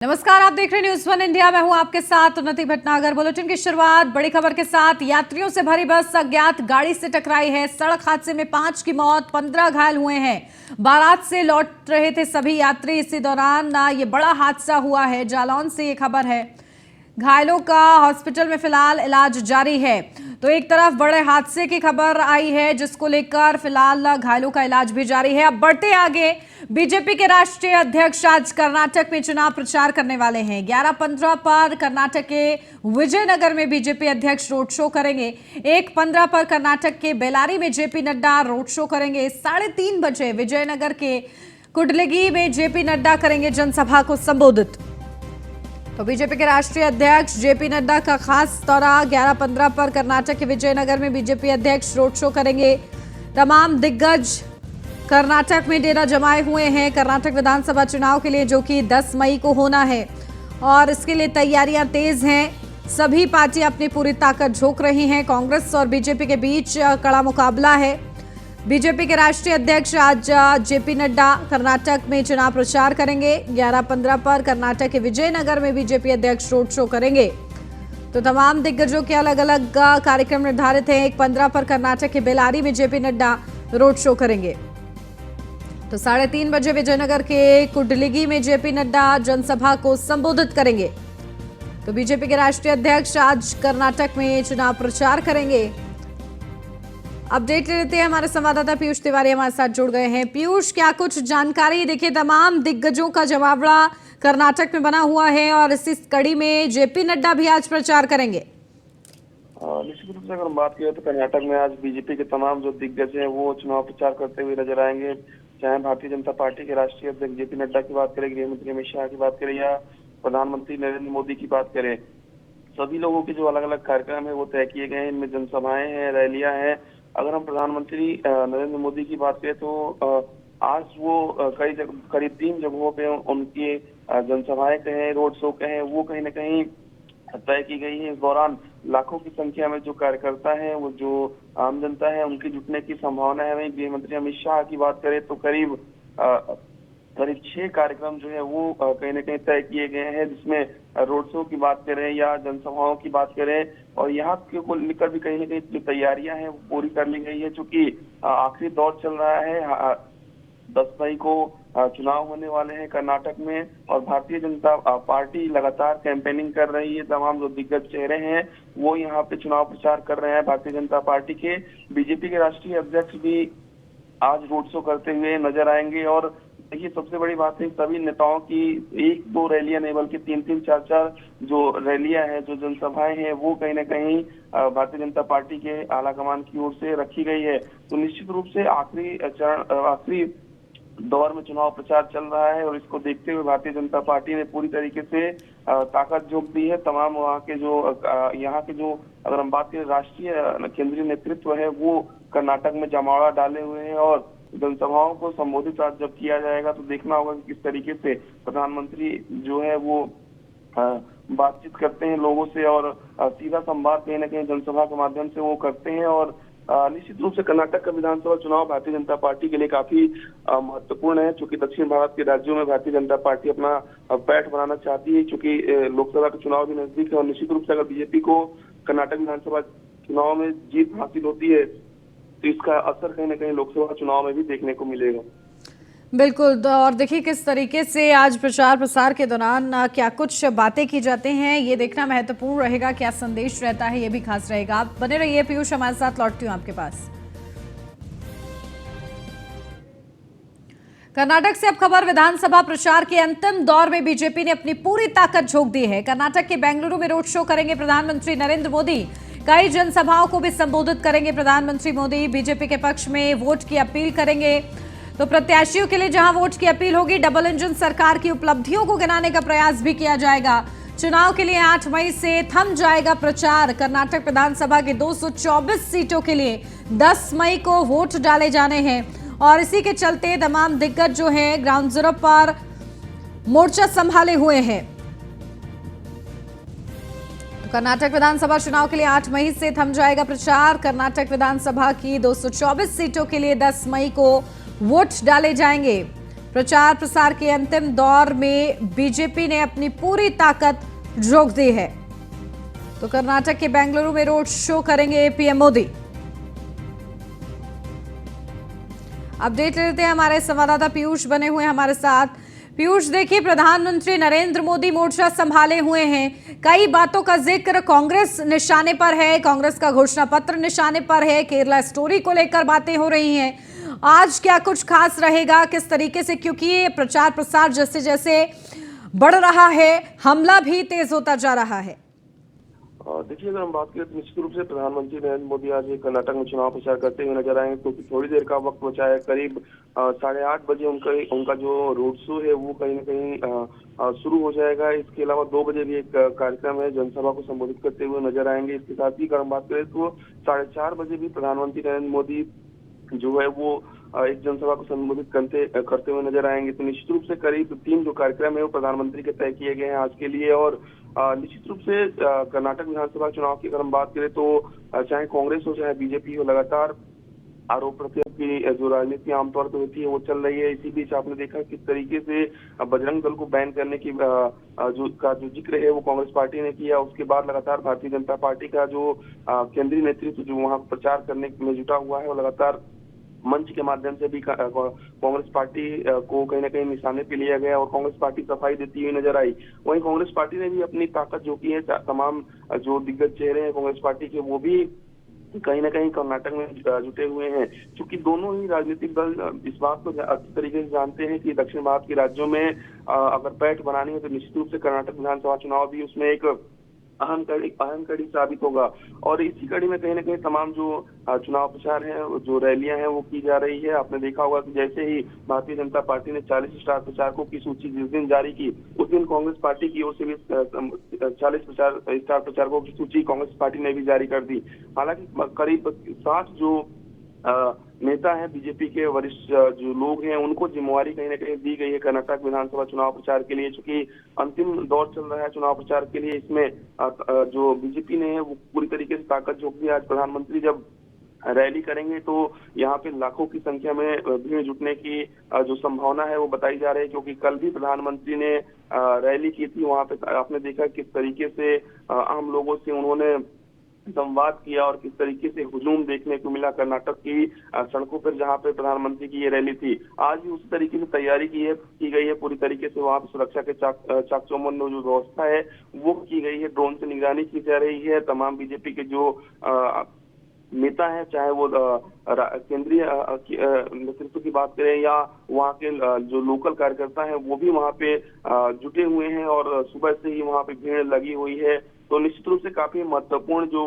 नमस्कार, आप देख रहे हैं न्यूज़ वन इंडिया। मैं हूं आपके साथ उन्नति भटनागर। बुलेटिन की शुरुआत बड़ी खबर के साथ। यात्रियों से भरी बस अज्ञात गाड़ी से टकराई है। सड़क हादसे में 5 की मौत, 15 घायल हुए हैं। बारात से लौट रहे थे सभी यात्री। इसी दौरान ये बड़ा हादसा हुआ है। जालौन से ये खबर है। घायलों का हॉस्पिटल में फिलहाल इलाज जारी है। तो एक तरफ बड़े हादसे की खबर आई है जिसको लेकर फिलहाल घायलों का इलाज भी जारी है। अब बढ़ते आगे, बीजेपी के राष्ट्रीय अध्यक्ष आज कर्नाटक में चुनाव प्रचार करने वाले हैं। 11-15 पर कर्नाटक के विजयनगर में बीजेपी अध्यक्ष रोड शो करेंगे। 1-15 पर कर्नाटक के बेलारी में जेपी नड्डा रोड शो करेंगे। 3:30 बजे विजयनगर के कुडलगी में जेपी नड्डा करेंगे जनसभा को संबोधित। तो बीजेपी के राष्ट्रीय अध्यक्ष जेपी नड्डा का खास दौरा। 11-15 पर कर्नाटक के विजयनगर में बीजेपी अध्यक्ष रोड शो करेंगे। तमाम दिग्गज कर्नाटक में डेरा जमाए हुए हैं कर्नाटक विधानसभा चुनाव के लिए, जो कि 10 मई को होना है और इसके लिए तैयारियां तेज हैं। सभी पार्टियां अपनी पूरी ताकत झोंक रही हैं। कांग्रेस और बीजेपी के बीच कड़ा मुकाबला है। बीजेपी के राष्ट्रीय अध्यक्ष आज जेपी नड्डा कर्नाटक में चुनाव प्रचार करेंगे। 11-15 पर कर्नाटक के विजयनगर में बीजेपी अध्यक्ष रोड शो करेंगे। तो तमाम दिग्गजों के अलग अलग कार्यक्रम निर्धारित हैं। 1-15 पर कर्नाटक के बेलारी में जेपी नड्डा रोड शो करेंगे। तो 3:30 बजे विजयनगर के कुडलिगी में जेपी नड्डा जनसभा को संबोधित करेंगे। तो बीजेपी के राष्ट्रीय अध्यक्ष आज कर्नाटक में चुनाव प्रचार करेंगे। अपडेट लेते हैं, हमारे संवाददाता पीयूष तिवारी हमारे साथ जुड़ गए हैं। पीयूष, क्या कुछ जानकारी? देखिए, तमाम दिग्गजों का जमावड़ा कर्नाटक में बना हुआ है और इसी कड़ी में जेपी नड्डा भी आज प्रचार करेंगे। निश्चित रूप से अगर हम बात करें तो कर्नाटक में आज बीजेपी के तमाम जो दिग्गज हैं वो चुनाव प्रचार करते हुए नजर आएंगे। चाहे भारतीय जनता पार्टी के राष्ट्रीय अध्यक्ष जेपी नड्डा की बात करें, गृह मंत्री अमित शाह की बात करें या प्रधानमंत्री नरेंद्र मोदी की बात करें, सभी लोगों के जो अलग अलग कार्यक्रम है वो तय किए गए हैं। इनमें जनसभाएं हैं, रैलियां हैं। अगर हम प्रधानमंत्री नरेंद्र मोदी की बात करें तो आज वो करीब 3 जगहों पे उनकी जनसभाएं कहें, रोड शो कहें, वो कहीं न कहीं तय की गई है। इस दौरान लाखों की संख्या में जो कार्यकर्ता हैं, वो जो आम जनता है, उनकी जुटने की संभावना है। वहीं गृह मंत्री अमित शाह की बात करें तो करीब 6 कार्यक्रम जो है वो कहीं न कहीं तय किए गए हैं, जिसमें रोड शो की बात करें या जनसभाओं की बात करें, और यहाँ को लेकर भी कहीं न कहीं जो तैयारियां हैं वो पूरी कर ली गई है। चूंकि आखिरी दौर चल रहा है, 10 मई को चुनाव होने वाले हैं कर्नाटक में और भारतीय जनता पार्टी लगातार कैंपेनिंग कर रही है। तमाम जो दिग्गज चेहरे हैं वो यहाँ पे चुनाव प्रचार कर रहे हैं भारतीय जनता पार्टी के। बीजेपी के राष्ट्रीय अध्यक्ष भी आज रोड शो करते हुए नजर आएंगे। और देखिए, सबसे बड़ी बात है, सभी नेताओं की 1-2 रैलियां नहीं बल्कि 3-3, 4-4 जो रैलियां हैं, जो जनसभाएं हैं, वो कहीं न कहीं भारतीय जनता पार्टी के आलाकमान की ओर से रखी गई है। तो निश्चित रूप से आखिरी दौर में चुनाव प्रचार चल रहा है और इसको देखते हुए भारतीय जनता पार्टी ने पूरी तरीके से ताकत झोंक दी है। तमाम वहाँ के जो अगर हम बात करें राष्ट्रीय केंद्रीय नेतृत्व है, वो कर्नाटक में जमावड़ा डाले हुए हैं और जनसभाओं को संबोधित आज जब किया जाएगा तो देखना होगा कि किस तरीके से प्रधानमंत्री जो है वो बातचीत करते हैं लोगों से और सीधा संवाद कहीं न कहीं जनसभा के माध्यम से वो करते हैं। और निश्चित रूप से कर्नाटक का विधानसभा चुनाव भारतीय जनता पार्टी के लिए काफी महत्वपूर्ण है, क्योंकि दक्षिण भारत के राज्यों में भारतीय जनता पार्टी अपना पैठ बनाना चाहती है, क्योंकि लोकसभा के चुनाव भी नजदीक है। और निश्चित रूप से अगर बीजेपी को कर्नाटक विधानसभा चुनाव में जीत हासिल होती है तो इसका असर कहीं न कहीं लोकसभा चुनाव में भी देखने को मिलेगा। बिल्कुल। और देखिए किस तरीके से आज प्रचार प्रसार के दौरान क्या कुछ बातें की जाती हैं, ये देखना महत्वपूर्ण रहेगा। क्या संदेश रहता है, ये भी खास रहेगा। आप बने रहिए पीयूष, हमारे साथ लौटती हूँ आपके पास। कर्नाटक से अब खबर विधानसभा प्रचार के अंतिम दौर में बीजेपी ने अपनी पूरी ताकत झोंक दी है। कर्नाटक के बेंगलुरु में रोड शो करेंगे प्रधानमंत्री नरेंद्र मोदी। कई जनसभाओं को भी संबोधित करेंगे प्रधानमंत्री मोदी। बीजेपी के पक्ष में वोट की अपील करेंगे। तो प्रत्याशियों के लिए जहां वोट की अपील होगी, डबल इंजन सरकार की उपलब्धियों को गिनाने का प्रयास भी किया जाएगा। चुनाव के लिए 8 मई से थम जाएगा प्रचार। कर्नाटक विधानसभा की 224 सीटों के लिए 10 मई को वोट डाले जाने हैं और इसी के चलते तमाम दिग्गज जो हैं ग्राउंड जीरो पर मोर्चा संभाले हुए हैं। तो कर्नाटक विधानसभा चुनाव के लिए 8 मई से थम जाएगा प्रचार। कर्नाटक विधानसभा की 224 सीटों के लिए 10 मई को वोट डाले जाएंगे। प्रचार प्रसार के अंतिम दौर में बीजेपी ने अपनी पूरी ताकत झोंक दी है। तो कर्नाटक के बेंगलुरु में रोड शो करेंगे पीएम मोदी। अपडेट लेते हैं, हमारे संवाददाता पीयूष बने हुए हैं हमारे साथ। पीयूष, देखिए, प्रधानमंत्री नरेंद्र मोदी मोर्चा संभाले हुए हैं। कई बातों का जिक्र कांग्रेस निशाने पर है, कांग्रेस का घोषणा पत्र निशाने पर है, केरला स्टोरी को लेकर बातें हो रही हैं। आज क्या कुछ खास रहेगा, किस तरीके से, क्योंकि ये प्रचार प्रसार जैसे जैसे बढ़ रहा है, हमला भी तेज होता जा रहा है। देखिए, अगर हम बात करें तो निश्चित रूप से प्रधानमंत्री नरेंद्र मोदी आज कर्नाटक में चुनाव प्रचार करते हुए नजर आएंगे, क्योंकि थोड़ी देर का वक्त बचा है। करीब 8:30 बजे उनका जो रोड शो है वो कहीं न कहीं शुरू हो जाएगा। इसके अलावा 2 बजे भी एक कार्यक्रम है, जनसभा को संबोधित करते हुए नजर आएंगे। इसके साथ ही अगर हम बात करें तो 4:30 बजे भी प्रधानमंत्री नरेंद्र मोदी जो है वो एक जनसभा को संबोधित करते हुए नजर आएंगे। तो निश्चित रूप से करीब 3 जो कार्यक्रम है वो प्रधानमंत्री के तय किए गए हैं आज के लिए। और निश्चित रूप से कर्नाटक विधानसभा चुनाव की अगर हम बात करें तो चाहे कांग्रेस हो चाहे बीजेपी हो, लगातार आरोप प्रत्यारोप की जो राजनीति आमतौर पर होती है वो चल रही है। इसी बीच आपने देखा किस तरीके से बजरंग दल को बैन करने की जो जिक्र है वो कांग्रेस पार्टी ने किया। उसके बाद लगातार भारतीय जनता पार्टी का जो केंद्रीय नेतृत्व जो वहां प्रचार करने में जुटा हुआ है वो लगातार मंच के माध्यम से भी कांग्रेस पार्टी को कहीं ना कहीं निशाने पे लिया गया और कांग्रेस पार्टी सफाई देती हुई नजर आई। वहीं कांग्रेस पार्टी ने भी अपनी ताकत जो की है, तमाम जो दिग्गज चेहरे हैं कांग्रेस पार्टी के वो भी कहीं ना कहीं कर्नाटक में जुटे हुए हैं, क्योंकि दोनों ही राजनीतिक दल इस बात को अच्छी तरीके से जानते हैं कि दक्षिण भारत के राज्यों में अगर पैठ बनानी है तो निश्चित रूप से कर्नाटक विधानसभा चुनाव भी उसमें एक अहम कड़ी साबित होगा। और इसी कड़ी में कहीं ना कहीं तमाम जो चुनाव प्रचार है, जो रैलियां हैं वो की जा रही है। आपने देखा होगा कि जैसे ही भारतीय जनता पार्टी ने 40 स्टार प्रचारकों की सूची जिस दिन जारी की, उस दिन कांग्रेस पार्टी की ओर से भी 40 स्टार प्रचारकों की सूची कांग्रेस पार्टी ने भी जारी कर दी। हालांकि करीब 60 जो नेता हैं बीजेपी के वरिष्ठ जो लोग हैं उनको जिम्मेवारी कहीं ना कहीं दी गई है कर्नाटक विधानसभा चुनाव प्रचार के लिए, चूंकि अंतिम दौर चल रहा है चुनाव प्रचार के लिए। इसमें जो बीजेपी ने है वो पूरी तरीके से ताकत झोंक दी। आज प्रधानमंत्री जब रैली करेंगे तो यहाँ पे लाखों की संख्या में भीड़ जुटने की जो संभावना है वो बताई जा रही है, क्योंकि कल भी प्रधानमंत्री ने रैली की थी। वहां पे आपने देखा किस तरीके से आम लोगों से उन्होंने संवाद किया और किस तरीके से हुजूम देखने को मिला कर्नाटक की सड़कों पर, जहां पे प्रधानमंत्री की ये रैली थी। आज भी उसी तरीके से तैयारी की गई है पूरी तरीके से। वहां पे सुरक्षा के चाक चौबंद जो व्यवस्था है वो की गई है, ड्रोन से निगरानी की जा रही है। तमाम बीजेपी के जो नेता है, चाहे वो केंद्रीय नेतृत्व की बात करें या वहाँ के जो लोकल कार्यकर्ता हैं वो भी वहाँ पे जुटे हुए हैं और सुबह से ही वहाँ पे भीड़ लगी हुई है। तो निश्चित रूप से काफी महत्वपूर्ण जो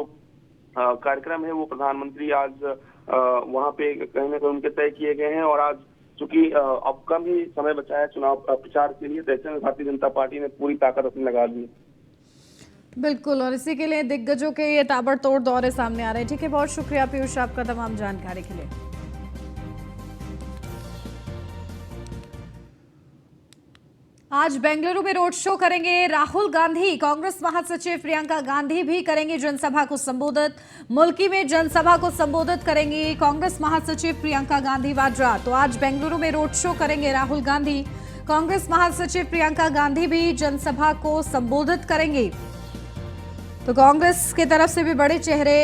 कार्यक्रम है वो प्रधानमंत्री आज वहाँ पे कहीं ना कहीं उनके तय किए गए हैं। और आज चूंकि अब कम ही समय बचा है चुनाव प्रचार के लिए, तो ऐसे में भारतीय जनता पार्टी ने पूरी ताकत अपनी लगा दी है। बिल्कुल, और इसी के लिए दिग्गजों के ये ताबड़तोड़ दौरे सामने आ रहे हैं। ठीक है, बहुत शुक्रिया पीयूष आपका तमाम जानकारी के लिए। आज बेंगलुरु में रोड शो करेंगे राहुल गांधी। कांग्रेस महासचिव प्रियंका गांधी भी करेंगी जनसभा को संबोधित। मुल्की में जनसभा को संबोधित करेंगी कांग्रेस महासचिव प्रियंका गांधी वाड्रा। तो आज बेंगलुरु में रोड शो करेंगे राहुल गांधी। कांग्रेस महासचिव प्रियंका गांधी भी जनसभा को संबोधित करेंगी। तो कांग्रेस की तरफ से भी बड़े चेहरे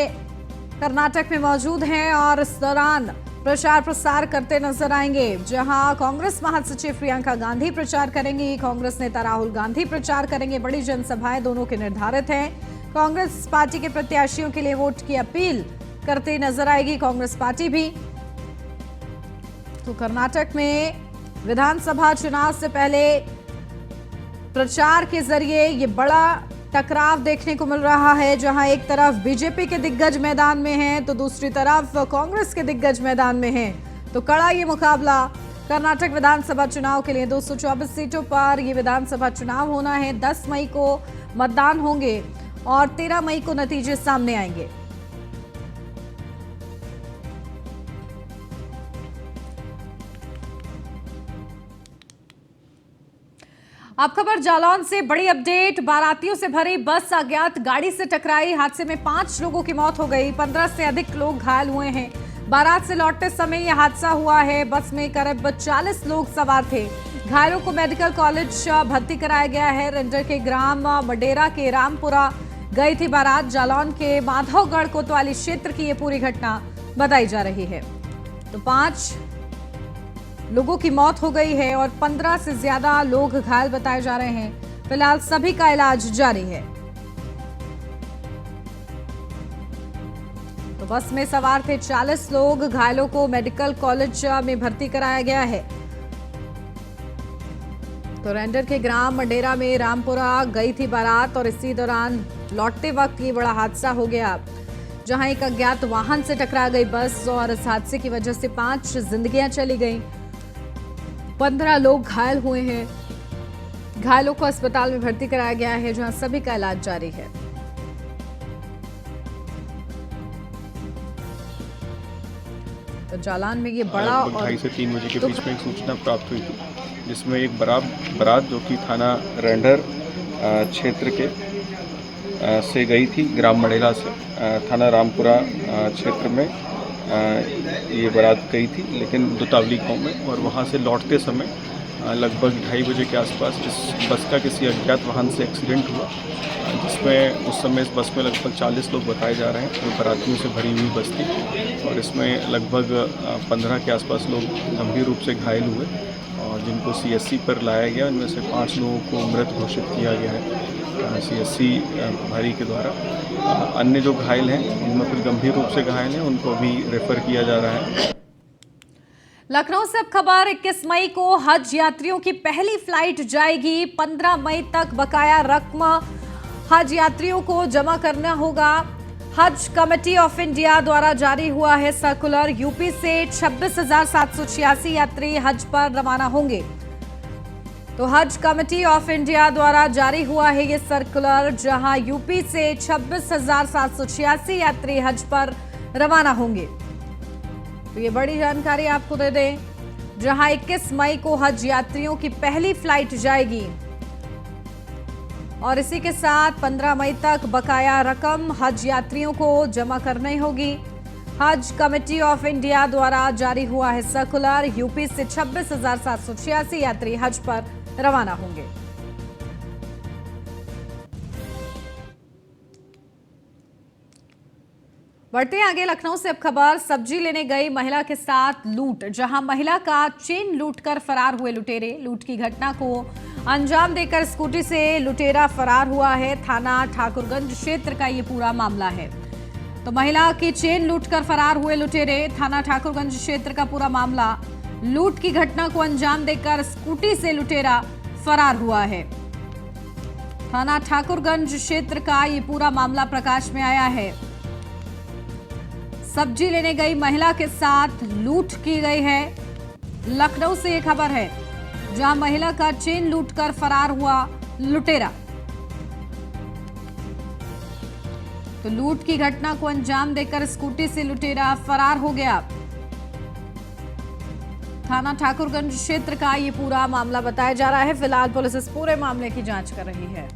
कर्नाटक में मौजूद हैं और इस दौरान प्रचार प्रसार करते नजर आएंगे। जहां कांग्रेस महासचिव प्रियंका गांधी प्रचार करेंगी, कांग्रेस नेता राहुल गांधी प्रचार करेंगे। बड़ी जनसभाएं दोनों के निर्धारित हैं। कांग्रेस पार्टी के प्रत्याशियों के लिए वोट की अपील करते नजर आएगी कांग्रेस पार्टी भी। तो कर्नाटक में विधानसभा चुनाव से पहले प्रचार के जरिए ये बड़ा टकराव देखने को मिल रहा है, जहां एक तरफ बीजेपी के दिग्गज मैदान में हैं तो दूसरी तरफ कांग्रेस के दिग्गज मैदान में हैं। तो कड़ा ये मुकाबला कर्नाटक विधानसभा चुनाव के लिए 224 सीटों पर ये विधानसभा चुनाव होना है। 10 मई को मतदान होंगे और 13 मई को नतीजे सामने आएंगे। अब खबर जालौन से, बड़ी अपडेट। बारातियों से भरी बस अज्ञात गाड़ी से टकराई। हादसे में 5 लोगों की मौत हो गई, 15 से अधिक लोग घायल हुए हैं। बारात से लौटते समय यह हादसा हुआ है। बस में करीब 40 लोग सवार थे। घायलों को मेडिकल कॉलेज भर्ती कराया गया है। रेंडर के ग्राम मडेरा के रामपुरा गई थी बारात। जालौन के माधवगढ़ कोतवाली क्षेत्र की ये पूरी घटना बताई जा रही है। तो 5 लोगों की मौत हो गई है और 15 से ज्यादा लोग घायल बताए जा रहे हैं। फिलहाल सभी का इलाज जारी है। तो बस में सवार थे 40 लोग। घायलों को मेडिकल कॉलेज में भर्ती कराया गया है। तो रेंडर के ग्राम मंडेरा में रामपुरा गई थी बारात और इसी दौरान लौटते वक्त ये बड़ा हादसा हो गया, जहां एक अज्ञात वाहन से टकरा गई बस और इस हादसे की वजह से 5 जिंदगियां चली गईं। 15 लोग घायल हुए हैं। घायलों को अस्पताल में भर्ती कराया गया है, जहां सभी का इलाज जारी है। तो जालान में ये बड़ा और 2:30 से 3 बजे के बीच में एक सूचना प्राप्त हुई थी, जिसमें एक बारात जो कि थाना रेंडर क्षेत्र के से गई थी, ग्राम मडेरा से थाना रामपुरा क्षेत्र में ये बारात गई थी, लेकिन दुतावली गांव में। और वहां से लौटते समय लगभग 2:30 बजे के आसपास इस बस का किसी अज्ञात वाहन से एक्सीडेंट हुआ, जिसमें उस समय इस बस में लगभग 40 लोग बताए जा रहे हैं। वो बारातियों से भरी हुई बस थी और इसमें लगभग 15 के आसपास लोग गंभीर रूप से घायल हुए और जिनको CSC पर लाया गया। इनमें से 5 लोगों को मृत घोषित किया गया है CSC प्रभारी के द्वारा। अन्य जो घायल हैं, उनमें कुछ गंभीर रूप से घायल हैं, उनको अभी रेफर किया जा रहा है। लखनऊ से अब खबर। 21 मई को हज यात्रियों की पहली फ्लाइट जाएगी। 15 मई तक बकाया रकम हज यात्रियों को जमा करना होगा। हज कमेटी ऑफ इंडिया द्वारा जारी हुआ है सर्कुलर। यूपी से 26,786 यात्री हज पर रवाना होंगे। तो हज कमेटी ऑफ इंडिया द्वारा जारी हुआ है ये सर्कुलर, जहां यूपी से 26,786 यात्री हज पर रवाना होंगे। तो ये बड़ी जानकारी आपको दे दें, जहां 21 मई को हज यात्रियों की पहली फ्लाइट जाएगी और इसी के साथ 15 मई तक बकाया रकम हज यात्रियों को जमा करनी होगी। हज कमेटी ऑफ इंडिया द्वारा जारी हुआ है सर्कुलर। यूपी से 26,786 यात्री हज पर रवाना होंगे। बढ़ते हैं आगे। लखनऊ से अब खबर। सब्जी लेने गई महिला के साथ लूट। जहां महिला का चेन लूटकर फरार हुए लुटेरे। लूट की घटना को अंजाम देकर स्कूटी से लुटेरा फरार हुआ है। थाना ठाकुरगंज क्षेत्र का ये पूरा मामला है। तो महिला की चेन लूटकर फरार हुए लुटेरे। थाना ठाकुरगंज क्षेत्र का पूरा मामला। लूट की घटना को अंजाम देकर स्कूटी से लुटेरा फरार हुआ है। थाना ठाकुरगंज क्षेत्र का ये पूरा मामला प्रकाश में आया है। सब्जी लेने गई महिला के साथ लूट की गई है। लखनऊ से ये खबर है, जहां महिला का चेन लूटकर फरार हुआ लुटेरा। तो लूट की घटना को अंजाम देकर स्कूटी से लुटेरा फरार हो गया। थाना ठाकुरगंज क्षेत्र का ये पूरा मामला बताया जा रहा है। फिलहाल पुलिस इस पूरे मामले की जांच कर रही है।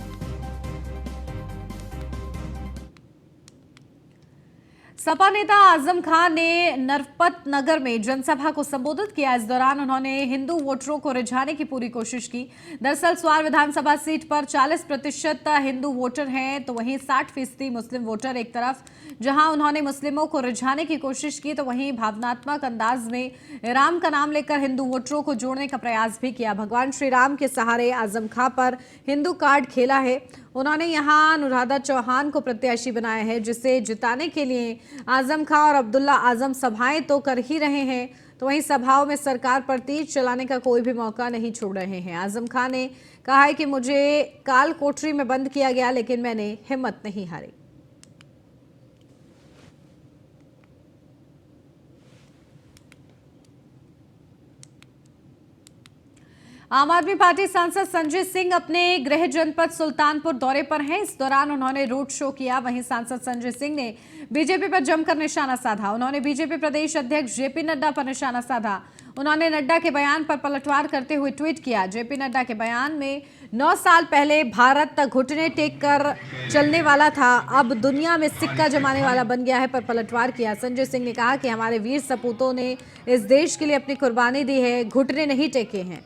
सपा नेता आजम खान ने नरपत नगर में जनसभा को संबोधित किया। इस दौरान उन्होंने हिंदू वोटरों को रिझाने की पूरी कोशिश की। दरअसल स्वार विधानसभा सीट पर 40% हिंदू वोटर हैं, तो वहीं 60% मुस्लिम वोटर एक तरफ। जहां उन्होंने मुस्लिमों को रिझाने की कोशिश की, तो वहीं भावनात्मक अंदाज में राम का नाम लेकर हिंदू वोटरों को जोड़ने का प्रयास भी किया। भगवान श्री राम के सहारे आजम खां पर हिंदू कार्ड खेला है। उन्होंने यहां अनुराधा चौहान को प्रत्याशी बनाया है, जिसे जिताने के लिए आजम खां और अब्दुल्ला आजम सभाएं तो कर ही रहे हैं, तो वहीं सभाओं में सरकार पर तीर चलाने का कोई भी मौका नहीं छोड़ रहे हैं। आजम खां ने कहा है कि मुझे काल कोठरी में बंद किया गया, लेकिन मैंने हिम्मत नहीं हारी। आम आदमी पार्टी सांसद संजय सिंह अपने गृह जनपद सुल्तानपुर दौरे पर हैं। इस दौरान उन्होंने रोड शो किया। वहीं सांसद संजय सिंह ने बीजेपी पर जमकर निशाना साधा। उन्होंने बीजेपी प्रदेश अध्यक्ष जेपी नड्डा पर निशाना साधा। उन्होंने नड्डा के बयान पर पलटवार करते हुए ट्वीट किया। जेपी नड्डा के बयान में 9 साल पहले भारत घुटने टेक कर चलने वाला था, अब दुनिया में सिक्का जमाने वाला बन गया है, पर पलटवार किया। संजय सिंह ने कहा कि हमारे वीर सपूतों ने इस देश के लिए अपनी कुर्बानी दी है, घुटने नहीं टेके हैं।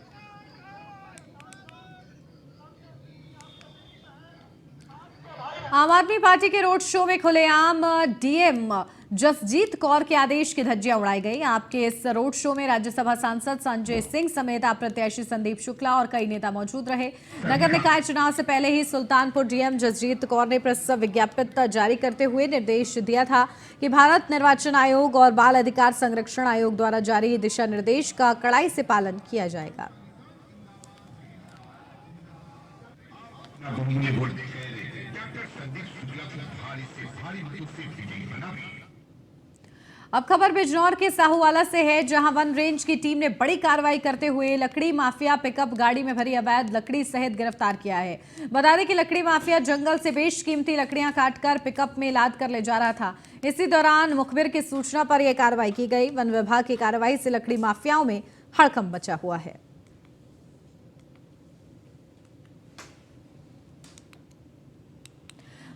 आम आदमी पार्टी के रोड शो में खुलेआम डीएम जसजीत कौर के आदेश की धज्जियां उड़ाई गई। आपके इस रोड शो में राज्यसभा सांसद संजय सिंह समेत आप प्रत्याशी संदीप शुक्ला और कई नेता मौजूद रहे। नगर निकाय चुनाव से पहले ही सुल्तानपुर डीएम जसजीत कौर ने प्रेस विज्ञप्ति जारी करते हुए निर्देश दिया था कि भारत निर्वाचन आयोग और बाल अधिकार संरक्षण आयोग द्वारा जारी दिशा निर्देश का कड़ाई से पालन किया जाएगा। अब खबर बिजनौर के साहूवाला से है, जहां वन रेंज की टीम ने बड़ी कार्रवाई करते हुए लकड़ी माफिया पिकअप गाड़ी में भरी अवैध लकड़ी सहित गिरफ्तार किया है। बता दें कि लकड़ी माफिया जंगल से बेशकीमती लकड़ियां काटकर पिकअप में लाद कर ले जा रहा था। इसी दौरान मुखबिर की सूचना पर यह कार्रवाई की गई। वन विभाग की कार्रवाई से लकड़ी माफियाओं में हड़कंप मचा हुआ है।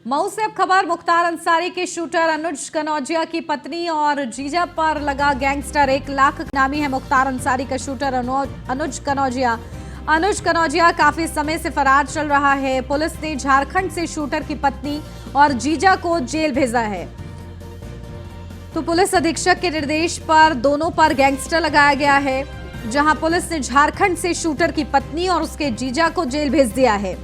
मऊ से अब खबर मुख्तार अंसारी के शूटर अनुज कनौजिया की पत्नी और जीजा पर लगा गैंगस्टर। 1 लाख नामी है मुख्तार अंसारी का शूटर अनुज कनौजिया। अनुज कनौजिया काफी समय से फरार चल रहा है। पुलिस ने झारखंड से शूटर की पत्नी और जीजा को जेल भेजा है। तो पुलिस अधीक्षक के निर्देश पर दोनों पर गैंगस्टर लगाया गया है, जहां पुलिस ने झारखंड से शूटर की पत्नी और उसके जीजा को जेल भेज दिया है।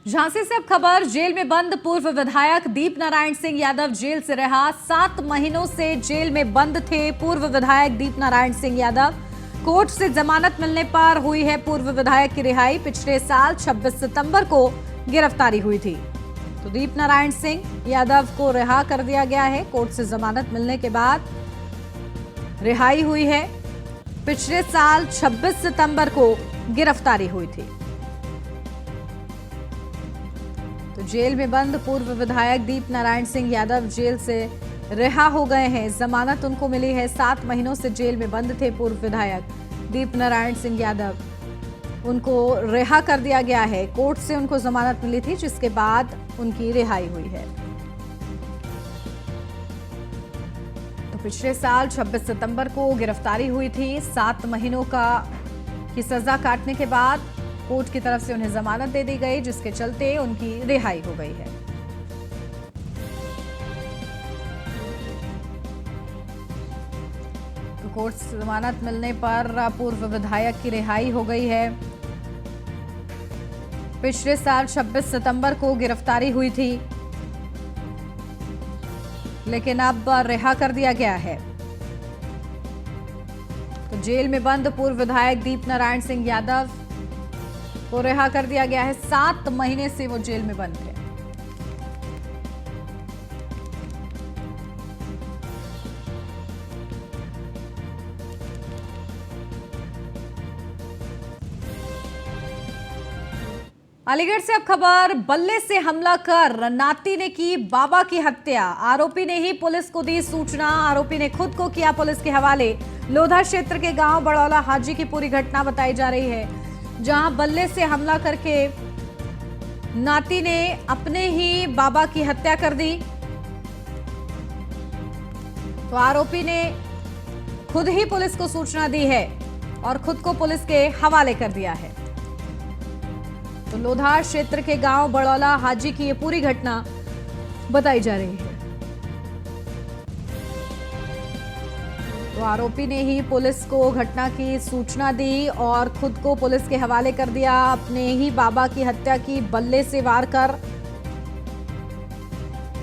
झांसी से अब खबर, जेल में बंद पूर्व विधायक दीप नारायण सिंह यादव जेल से रहा। 7 महीनों से जेल में बंद थे पूर्व विधायक दीप नारायण सिंह यादव। कोर्ट से जमानत मिलने पर हुई है पूर्व विधायक की रिहाई। पिछले साल 26 सितंबर को गिरफ्तारी हुई थी। तो दीप नारायण सिंह यादव को रिहा कर दिया गया है। कोर्ट से जमानत मिलने के बाद रिहाई हुई है। पिछले साल 26 सितंबर को गिरफ्तारी हुई थी। तो जेल में बंद पूर्व विधायक दीप नारायण सिंह यादव जेल से रिहा हो गए हैं। जमानत उनको मिली है। 7 महीनों से जेल में बंद थे पूर्व विधायक दीप नारायण सिंह यादव। उनको रिहा कर दिया गया है। कोर्ट से उनको जमानत मिली थी, जिसके बाद उनकी रिहाई हुई है। तो पिछले साल 26 सितंबर को गिरफ्तारी हुई थी। 7 महीनों की सजा काटने के बाद कोर्ट की तरफ से उन्हें जमानत दे दी गई, जिसके चलते उनकी रिहाई हो गई है। तो कोर्ट से जमानत मिलने पर पूर्व विधायक की रिहाई हो गई है। पिछले साल 26 सितंबर को गिरफ्तारी हुई थी, लेकिन अब रिहा कर दिया गया है। तो जेल में बंद पूर्व विधायक दीप नारायण सिंह यादव को रिहा कर दिया गया है। 7 महीने से वो जेल में बंद थे। अलीगढ़ से अब खबर, बल्ले से हमला कर नाती ने की बाबा की हत्या। आरोपी ने ही पुलिस को दी सूचना। आरोपी ने खुद को किया पुलिस के हवाले। लोधा क्षेत्र के गांव बड़ौला हाजी की पूरी घटना बताई जा रही है, जहां बल्ले से हमला करके नाती ने अपने ही बाबा की हत्या कर दी। तो आरोपी ने खुद ही पुलिस को सूचना दी है और खुद को पुलिस के हवाले कर दिया है। तो लोधा क्षेत्र के गांव बड़ौला हाजी की ये पूरी घटना बताई जा रही है। तो आरोपी ने ही पुलिस को घटना की सूचना दी और खुद को पुलिस के हवाले कर दिया। अपने ही बाबा की हत्या की बल्ले से वार कर।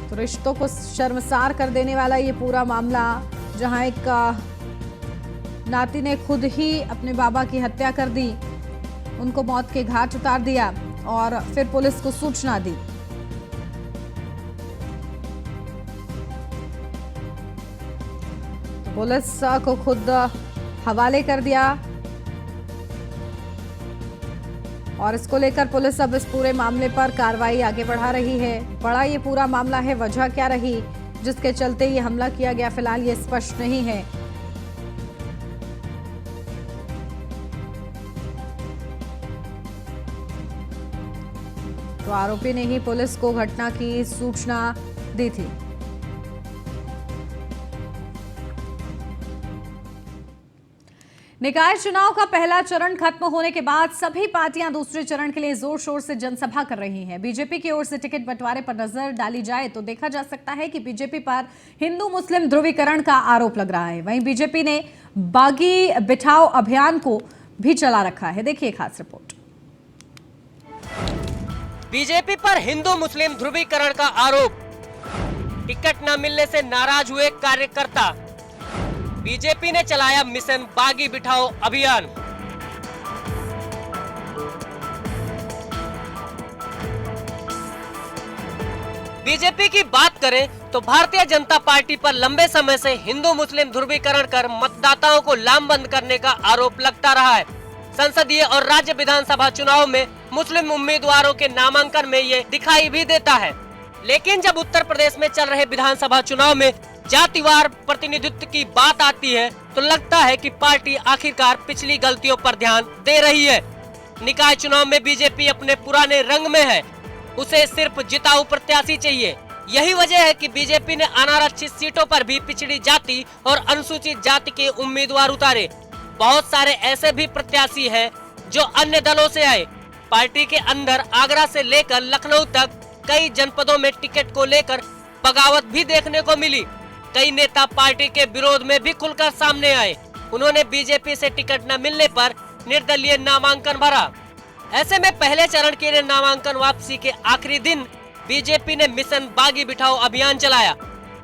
तो रिश्तों को शर्मसार कर देने वाला ये पूरा मामला, जहां एक नाती ने खुद ही अपने बाबा की हत्या कर दी, उनको मौत के घाट उतार दिया और फिर पुलिस को सूचना दी। पुलिस को खुद हवाले कर दिया और इसको लेकर पुलिस अब इस पूरे मामले पर कार्रवाई आगे बढ़ा रही है। बड़ा ये पूरा मामला है, वजह क्या रही, जिसके चलते ये हमला किया गया, फिलहाल ये स्पष्ट नहीं है। तो आरोपी ने ही पुलिस को घटना की सूचना दी थी। निकाय चुनाव का पहला चरण खत्म होने के बाद सभी पार्टियां दूसरे चरण के लिए जोर शोर से जनसभा कर रही हैं। बीजेपी की ओर से टिकट बंटवारे पर नजर डाली जाए तो देखा जा सकता है कि बीजेपी पर हिंदू मुस्लिम ध्रुवीकरण का आरोप लग रहा है। वहीं बीजेपी ने बागी बिठाओ अभियान को भी चला रखा है। देखिए खास रिपोर्ट। बीजेपी पर हिंदू मुस्लिम ध्रुवीकरण का आरोप, टिकट न मिलने से नाराज हुए कार्यकर्ता। बीजेपी ने चलाया मिशन बागी बिठाओ अभियान। बीजेपी की बात करें तो भारतीय जनता पार्टी पर लंबे समय से हिंदू मुस्लिम ध्रुवीकरण कर मतदाताओं को लामबंद करने का आरोप लगता रहा है। संसदीय और राज्य विधानसभा चुनाव में मुस्लिम उम्मीदवारों के नामांकन में ये दिखाई भी देता है। लेकिन जब उत्तर प्रदेश में चल रहे विधानसभा चुनाव में जातिवार प्रतिनिधित्व की बात आती है तो लगता है कि पार्टी आखिरकार पिछली गलतियों पर ध्यान दे रही है। निकाय चुनाव में बीजेपी अपने पुराने रंग में है, उसे सिर्फ जिताऊ प्रत्याशी चाहिए। यही वजह है कि बीजेपी ने अनारक्षित सीटों पर भी पिछड़ी जाति और अनुसूचित जाति के उम्मीदवार उतारे। बहुत सारे ऐसे भी प्रत्याशी हैं जो अन्य दलों से आए। पार्टी के अंदर आगरा से लेकर लखनऊ तक कई जनपदों में टिकट को लेकर बगावत भी देखने को मिली। कई नेता पार्टी के विरोध में भी खुलकर सामने आए। उन्होंने बीजेपी से टिकट न मिलने पर निर्दलीय नामांकन भरा। ऐसे में पहले चरण के लिए नामांकन वापसी के आखिरी दिन बीजेपी ने मिशन बागी बिठाओ अभियान चलाया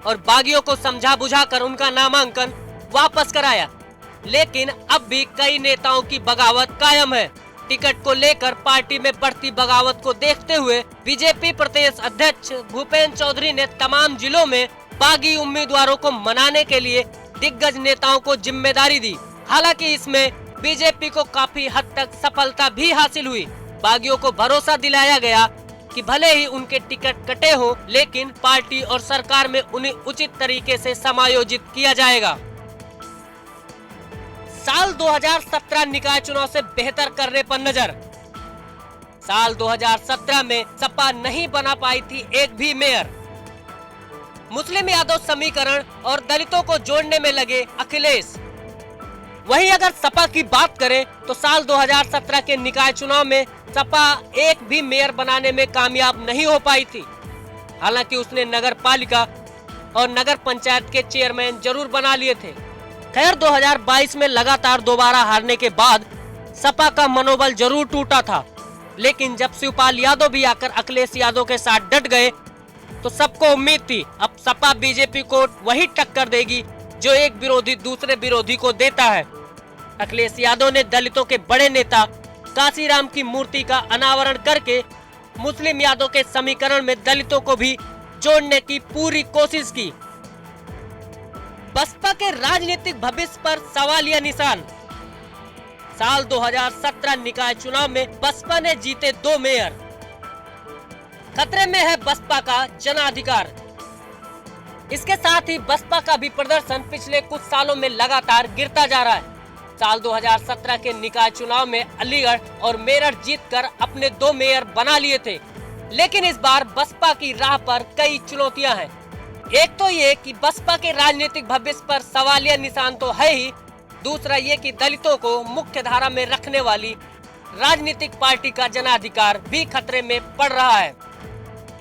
और बागियों को समझा बुझाकर उनका नामांकन वापस कराया। लेकिन अब भी कई नेताओं की बगावत कायम है। टिकट को लेकर पार्टी में बढ़ती बगावत को देखते हुए बीजेपी प्रदेश अध्यक्ष भूपेंद्र चौधरी ने तमाम जिलों में बागी उम्मीदवारों को मनाने के लिए दिग्गज नेताओं को जिम्मेदारी दी। हालांकि इसमें बीजेपी को काफी हद तक सफलता भी हासिल हुई। बागियों को भरोसा दिलाया गया कि भले ही उनके टिकट कटे हो, लेकिन पार्टी और सरकार में उन्हें उचित तरीके से समायोजित किया जाएगा। साल 2017 निकाय चुनाव से बेहतर करने पर नजर। साल 2017 में सपा नहीं बना पाई थी एक भी मेयर। मुस्लिम यादव समीकरण और दलितों को जोड़ने में लगे अखिलेश। वहीं अगर सपा की बात करें तो साल 2017 के निकाय चुनाव में सपा एक भी मेयर बनाने में कामयाब नहीं हो पाई थी। हालांकि उसने नगर पालिका और नगर पंचायत के चेयरमैन जरूर बना लिए थे। खैर 2022 में लगातार दोबारा हारने के बाद सपा का मनोबल जरूर टूटा था। लेकिन जब शिवपाल यादव भी आकर अखिलेश यादव के साथ डट गए तो सबको उम्मीद थी अब सपा बीजेपी को वही टक्कर देगी जो एक विरोधी दूसरे विरोधी को देता है। अखिलेश यादव ने दलितों के बड़े नेता काशीराम की मूर्ति का अनावरण करके मुस्लिम यादव के समीकरण में दलितों को भी जोड़ने की पूरी कोशिश की। बसपा के राजनीतिक भविष्य पर सवालिया निशान। साल 2017 निकाय चुनाव में बसपा ने जीते 2 मेयर। खतरे में है बसपा का जनाधिकार। इसके साथ ही बसपा का भी प्रदर्शन पिछले कुछ सालों में लगातार गिरता जा रहा है। साल 2017 के निकाय चुनाव में अलीगढ़ और मेरठ जीतकर अपने 2 मेयर बना लिए थे। लेकिन इस बार बसपा की राह पर कई चुनौतियां हैं। एक तो ये कि बसपा के राजनीतिक भविष्य पर सवालिया निशान तो है ही, दूसरा ये कि दलितों को मुख्य धारा में रखने वाली राजनीतिक पार्टी का जनाधिकार भी खतरे में पड़ रहा है।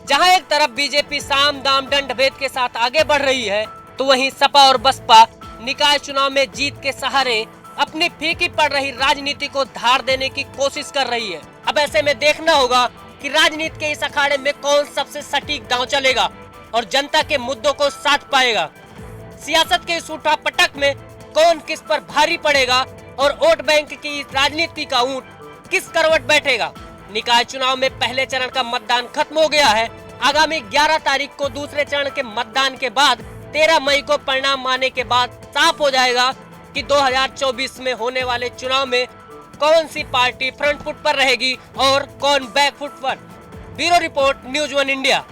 जहां एक तरफ बीजेपी साम दाम दंड भेद के साथ आगे बढ़ रही है, तो वहीं सपा और बसपा निकाय चुनाव में जीत के सहारे अपनी फीकी पड़ रही राजनीति को धार देने की कोशिश कर रही है। अब ऐसे में देखना होगा कि राजनीति के इस अखाड़े में कौन सबसे सटीक दांव चलेगा और जनता के मुद्दों को साध पाएगा। सियासत के इस उठापटक में कौन किस पर भारी पड़ेगा और वोट बैंक की राजनीति का ऊंट किस करवट बैठेगा। निकाय चुनाव में पहले चरण का मतदान खत्म हो गया है। आगामी 11 तारीख को दूसरे चरण के मतदान के बाद 13 मई को परिणाम आने के बाद साफ हो जाएगा कि 2024 में होने वाले चुनाव में कौन सी पार्टी फ्रंट फुट पर रहेगी और कौन बैक फुट पर। Bureau report, news 1 India.